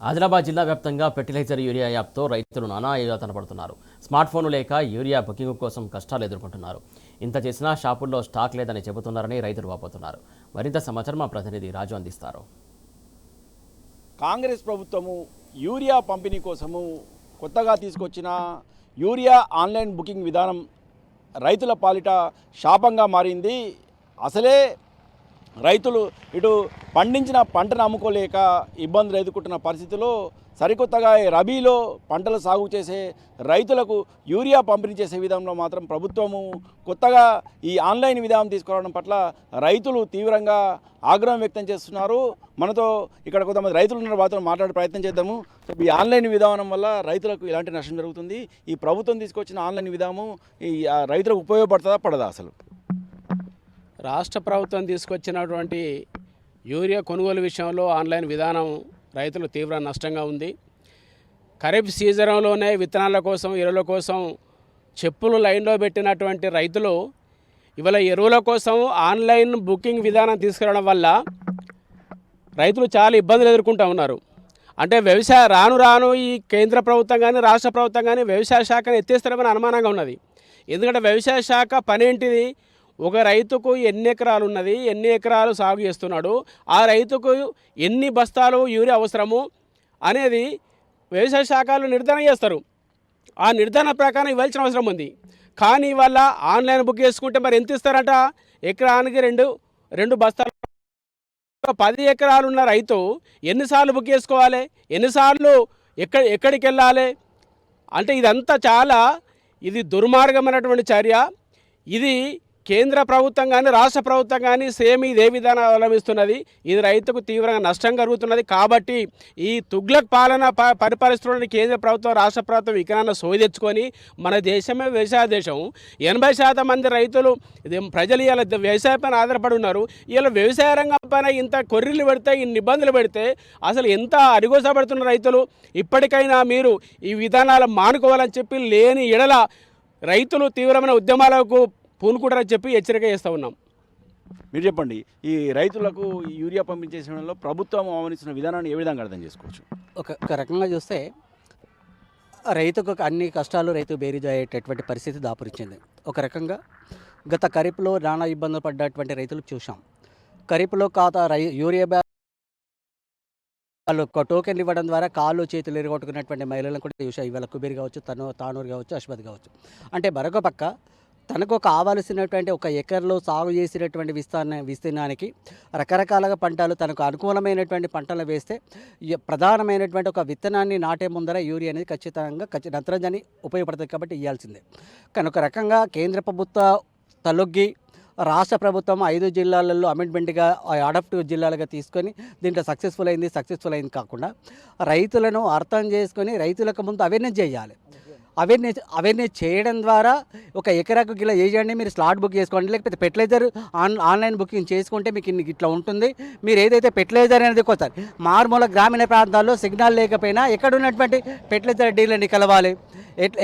ఆదిలాబాద్ జిల్లా వ్యాప్తంగా fertiliser urea యాప్తో రైతులు నానా యాతన పడుతున్నారు. స్మార్ట్ ఫోన్లు లేక యూరియా బుకింగ్ కోసం కష్టాలు ఎదుర్కొంటున్నారు. ఇంత చేసినా షాపుల్లో స్టాక్ లేదని చెబుతున్నారని రైతులు వాపోతున్నారు. మరింత సమాచారం మా ప్రతినిధి రాజు అందిస్తారు. కాంగ్రెస్ ప్రభుత్వము యూరియా పంపిణీ కోసము కొత్తగా తీసుకొచ్చిన యూరియా ఆన్లైన్ బుకింగ్ విధానం రైతుల పాలిట శాపంగా మారింది. అసలే రైతులు ఇటు పండించిన పంటను అమ్ముకోలేక ఇబ్బందులు ఎదుర్కొంటున్న పరిస్థితుల్లో సరికొత్తగా రబీలో పంటలు సాగు చేసే రైతులకు యూరియా పంపిణీ చేసే విధంలో మాత్రం ప్రభుత్వము కొత్తగా ఈ ఆన్లైన్ విధానం తీసుకురావడం పట్ల రైతులు తీవ్రంగా ఆగ్రహం వ్యక్తం చేస్తున్నారు. మనతో ఇక్కడ కొంతమంది రైతులు ఉన్న వారితో మాట్లాడే ప్రయత్నం చేద్దాము. ఈ ఆన్లైన్ విధానం వల్ల రైతులకు ఎలాంటి నష్టం జరుగుతుంది, ఈ ప్రభుత్వం తీసుకొచ్చిన ఆన్లైన్ విధానం ఈ రైతులకు ఉపయోగపడుతుందా పడదా? అసలు రాష్ట్ర ప్రభుత్వం తీసుకొచ్చినటువంటి యూరియా కొనుగోలు విషయంలో ఆన్లైన్ విధానం రైతులు తీవ్ర నష్టంగా ఉంది. ఖరీఫ్ సీజన్లోనే విత్తనాల కోసం ఎరువుల కోసం చెప్పులు లైన్లో పెట్టినటువంటి రైతులు ఇవాళ ఎరువుల కోసం ఆన్లైన్ బుకింగ్ విధానం తీసుకురావడం వల్ల రైతులు చాలా ఇబ్బందులు ఎదుర్కొంటూ ఉన్నారు. అంటే రాను రాను ఈ కేంద్ర ప్రభుత్వం కానీ రాష్ట్ర ప్రభుత్వం కానీ వ్యవసాయ శాఖను ఎత్తేస్తారని అనుమానంగా ఉన్నది. ఎందుకంటే వ్యవసాయ శాఖ పని ఏంటిది? ఒక రైతుకు ఎన్ని ఎకరాలు ఉన్నది, ఎన్ని ఎకరాలు సాగు చేస్తున్నాడు, ఆ రైతుకు ఎన్ని బస్తాలు యూరియా అవసరము అనేది వ్యవసాయ శాఖలు నిర్ధారణ చేస్తారు. ఆ నిర్ధారణ ప్రకారం ఇవ్వాల్సిన అవసరం ఉంది. కానీ ఇవాళ ఆన్లైన్ బుక్ చేసుకుంటే మరి ఎంత ఇస్తారట? ఎకరానికి రెండు బస్తాలు. 10 ఎకరాలు ఉన్న రైతు ఎన్నిసార్లు బుక్ చేసుకోవాలి, ఎన్నిసార్లు ఎక్కడికి వెళ్ళాలి? అంటే ఇదంతా ఇది దుర్మార్గమైనటువంటి చర్య. ఇది కేంద్ర ప్రభుత్వం కానీ రాష్ట్ర ప్రభుత్వం కానీ సేమ్ ఇదే విధానం అవలంబిస్తున్నది. ఇది రైతుకు తీవ్రంగా నష్టం కలుగుతున్నది. కాబట్టి ఈ తుగ్లక్ పాలన పరిపాలిస్తున్న కేంద్ర ప్రభుత్వం రాష్ట్ర ప్రభుత్వం ఇకనన్నా సోయి తెచ్చుకొని, మన దేశమే వ్యవసాయ దేశం, 80% మంది రైతులు ప్రజలు ఇలా వ్యవసాయ పైన ఆధారపడి ఉన్నారు. ఇలా వ్యవసాయ రంగం పైన ఇంత కొర్రీలు పెడితే, ఇన్ని ఇబ్బందులు పెడితే అసలు ఎంత అరిగోసపడుతున్న రైతులు. ఇప్పటికైనా మీరు ఈ విధానాలు మానుకోవాలని చెప్పి, లేని ఎడల రైతులు తీవ్రమైన ఉద్యమాలకు పూనుకుంటారని చెప్పి హెచ్చరిక చేస్తూ ఉన్నాం. మీరు చెప్పండి, ఈ రైతులకు యూరియా పంపించేసడంలో ప్రభుత్వం ఆమోదించిన విధానాన్ని ఏ విధంగా అర్థం చేసుకోవచ్చు? ఒక రకంగా చూస్తే రైతుకు అన్ని కష్టాలు రైతు బేరీజ్ అయ్యేటటువంటి పరిస్థితి దాపురించింది. ఒక రకంగా గత ఖరీఫ్లో నానా ఇబ్బందులు పడ్డటువంటి రైతులు చూసాం. ఖరీఫ్లో యూరియా వాళ్ళు టోకెన్లు ఇవ్వడం ద్వారా కాళ్ళు చేతులు ఎరగొట్టుకున్నటువంటి మహిళలను కూడా చూసాం. ఇవాళ కుబేర్ కావచ్చు, తానూరు కావచ్చు, అశ్వత్ కావచ్చు. అంటే మరొక పక్క తనకు కావలసినటువంటి ఒక ఎకర్లో సాగు చేసినటువంటి విస్తీర్ణానికి రకరకాలుగా పంటలు తనకు అనుకూలమైనటువంటి పంటలు వేస్తే ప్రధానమైనటువంటి ఒక విత్తనాన్ని నాటే ముందర యూరియా అనేది ఖచ్చితంగా నత్రజని ఉపయోగపడుతుంది కాబట్టి ఇవ్వాల్సిందే. కానీ ఒక రకంగా కేంద్ర ప్రభుత్వ తలొగ్గి రాష్ట్ర ప్రభుత్వం 5 జిల్లాలలో అమెండ్మెంట్గా అడాప్టివ్ జిల్లాలుగా తీసుకొని దీంట్లో సక్సెస్ఫుల్ అయింది కాకుండా రైతులను అర్థం చేసుకొని రైతులకు ముందు అవేర్నెస్ చేయాలి. అవేర్నెస్ చేయడం ద్వారా ఒక ఎకరాకు గిలా చేయండి, మీరు స్లాట్ బుక్ చేసుకోండి, లేకపోతే ఫెర్టిలైజర్ ఆన్లైన్ బుకింగ్ చేసుకుంటే మీకు ఇట్లా ఉంటుంది. మీరు ఏదైతే ఫెర్టిలైజర్ అనేది కొత్త మారుమూల గ్రామీణ ప్రాంతాల్లో సిగ్నల్ లేకపోయినా ఎక్కడ ఉన్నటువంటి ఫెర్టిలైజర్ డీలర్ని కలవాలి,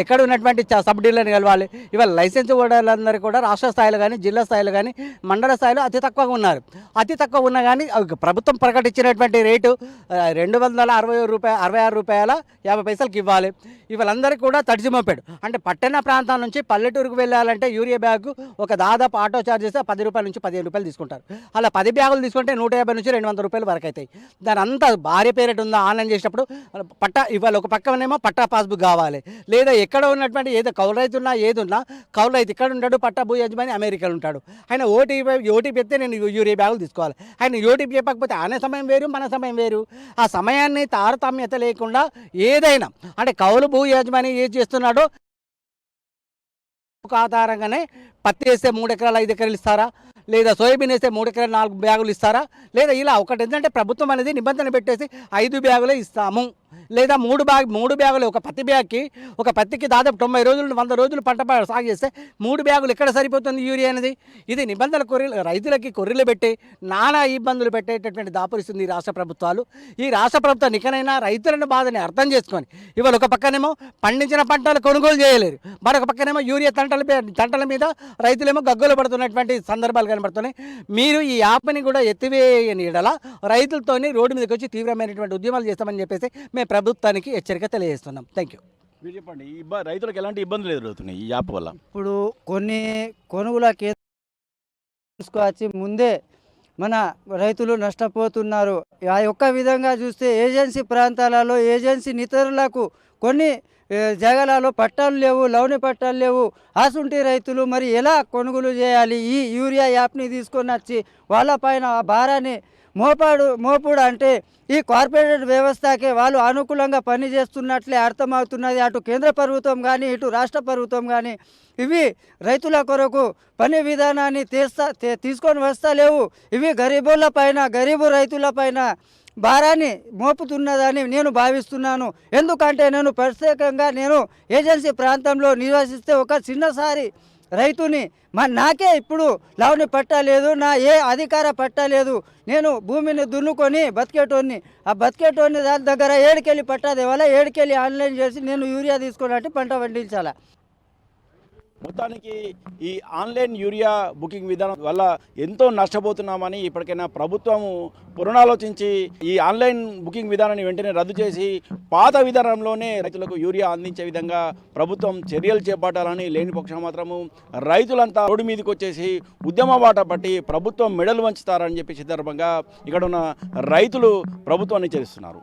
ఎక్కడ ఉన్నటువంటి సబ్ డీలర్ని కలవాలి. ఇవాళ లైసెన్స్ హోల్డర్లందరూ కూడా రాష్ట్ర స్థాయిలో కానీ జిల్లా స్థాయిలో కానీ మండల స్థాయిలో అతి తక్కువగా ఉన్నారు. అతి తక్కువ ఉన్నా కానీ ప్రభుత్వం ప్రకటించినటువంటి రేటు 266 రూపాయల 50 పైసలకి ఇవ్వాలి. ఇవాళందరికీ కూడా తడిచిమోపాడు. అంటే పట్టణ ప్రాంతాల నుంచి పల్లెటూరుకు వెళ్ళాలంటే యూరియా బ్యాగ్ ఒక దాదాపు ఆటో ఛార్జ్ చేస్తే 10 రూపాయల నుంచి 15 రూపాయలు తీసుకుంటారు. అలా 10 బ్యాగులు తీసుకుంటే 150 నుంచి 200 రూపాయలు వరకు అవుతాయి. దాని అంతా భార్య పేరెట్ ఉందా ఆన్లైన్ చేసేటప్పుడు ఇవాళ ఒక పక్కనేమో పట్టా పాస్బుక్ కావాలి, లేదా ఎక్కడ ఉన్నటువంటి ఏదో కౌలు రైతు ఉన్నా ఏది ఉన్నా కౌలు రైతు ఇక్కడ ఉంటాడు, పట్టా భూ యజమాని అమెరికాలో ఉంటాడు. ఆయన ఓటీపీ చెప్తే నేను యూరియా బ్యాగులు తీసుకోవాలి. ఆయన ఓటీపీ చెప్పకపోతే ఆయన సమయం వేరు, మన సమయం వేరు. ఆ సమయాన్ని తారతమ్యత లేకుండా ఏదైనా అంటే కౌలు భూ యజమాని ఏది చేస్తున్నాడో ఒక ఆధారంగానే పత్తి వేస్తే 3 ఎకరాలు 5 ఎకరాలు ఇస్తారా, లేదా సోయాబీన్ వేస్తే 3 ఎకరాలు 4 బ్యాగులు ఇస్తారా, లేదా ఇలా ఒకటి ఏంటంటే ప్రభుత్వం అనేది నిబంధన పెట్టేసి 5 బ్యాగులే ఇస్తాము లేదా మూడు బ్యాగులు ఒక పత్తికి దాదాపు 90 రోజులు 100 రోజులు పంట సాగు చేస్తే 3 బ్యాగులు ఎక్కడ సరిపోతుంది యూరియా అనేది? ఇది నిబంధనలు రైతులకి కొర్రీలు పెట్టి నానా ఇబ్బందులు పెట్టేటటువంటి దాపురిస్తుంది ఈ రాష్ట్ర ప్రభుత్వాలు. ఈ రాష్ట్ర ప్రభుత్వం నికనైనా రైతులను బాధని అర్థం చేసుకొని ఇవాళ ఒక పక్కనేమో పండించిన పంటలు కొనుగోలు చేయలేరు, మరొక పక్కనేమో యూరియా తంటల మీద రైతులేమో గగ్గోలు పడుతున్నటువంటి సందర్భాలు కనబడుతున్నాయి. మీరు ఈ యాప్ని కూడా ఎత్తివేయని ఎడల రైతులతోని రోడ్డు మీదకి వచ్చి తీవ్రమైనటువంటి ఉద్యమాలు చేస్తామని చెప్పేసి మేము ప్రభుత్వానికి హెచ్చరిక తెలియజేస్తున్నాం. Thank you. మీరు చెప్పండి, ఈ రైతులకు ఎలాంటి ఇబ్బందులు ఎదురవుతున్నాయి ఈ యాప్ వల్ల? ఇప్పుడు కొన్ని కొనుగోలు తీసుకొచ్చి ముందే మన రైతులు నష్టపోతున్నారు. ఆ యొక్క విధంగా చూస్తే ఏజెన్సీ ప్రాంతాలలో ఏజెన్సీ నితరులకు కొన్ని జగలలో పట్టాలు లేవు, లౌని పట్టాలు లేవు. ఆసుంటి రైతులు మరి ఎలా కొనుగోలు చేయాలి? ఈ యూరియా యాప్ని తీసుకొని వచ్చి వాళ్ళపైన ఆ భారాన్ని మోపుడు అంటే ఈ కార్పొరేట్ వ్యవస్థకే వాళ్ళు అనుకూలంగా పనిచేస్తున్నట్లే అర్థమవుతున్నది. అటు కేంద్ర ప్రభుత్వం కానీ ఇటు రాష్ట్ర ప్రభుత్వం కానీ ఇవి రైతుల కొరకు పని విధానాన్ని తీసుకొని వస్తలేవు. ఇవి గరీబు రైతుల పైన భారాన్ని మోపుతున్నదని నేను భావిస్తున్నాను. ఎందుకంటే నేను ప్రత్యేకంగా ఏజెన్సీ ప్రాంతంలో నివసిస్తే ఒక చిన్నసారి రైతుని నాకే ఇప్పుడు లావుని పట్టలేదు, నా ఏ అధికార పట్టలేదు. నేను భూమిని దున్నుకొని బతికేటోని, ఆ బతికేటోని దాని దగ్గర ఏడుకెళ్ళి పట్టాది వల్ల ఏడుకెళ్ళి ఆన్లైన్ చేసి నేను యూరియా తీసుకున్నట్టు పంట పండించాలి. మొత్తానికి ఈ ఆన్లైన్ యూరియా బుకింగ్ విధానం వల్ల ఎంతో నష్టపోతున్నామని ఇప్పటికైనా ప్రభుత్వము పునరాలోచించి ఈ ఆన్లైన్ బుకింగ్ విధానాన్ని వెంటనే రద్దు చేసి పాత విధానంలోనే రైతులకు యూరియా అందించే విధంగా ప్రభుత్వం చర్యలు చేపట్టాలని, లేని పక్షం మాత్రము రైతులంతా రోడ్డు మీదకి వచ్చేసి ఉద్యమ బాట పట్టి ప్రభుత్వం మెడలు వంచుతారని చెప్పి సందర్భంగా ఇక్కడ ఉన్న రైతులు ప్రభుత్వాన్ని హెచ్చరిస్తున్నారు.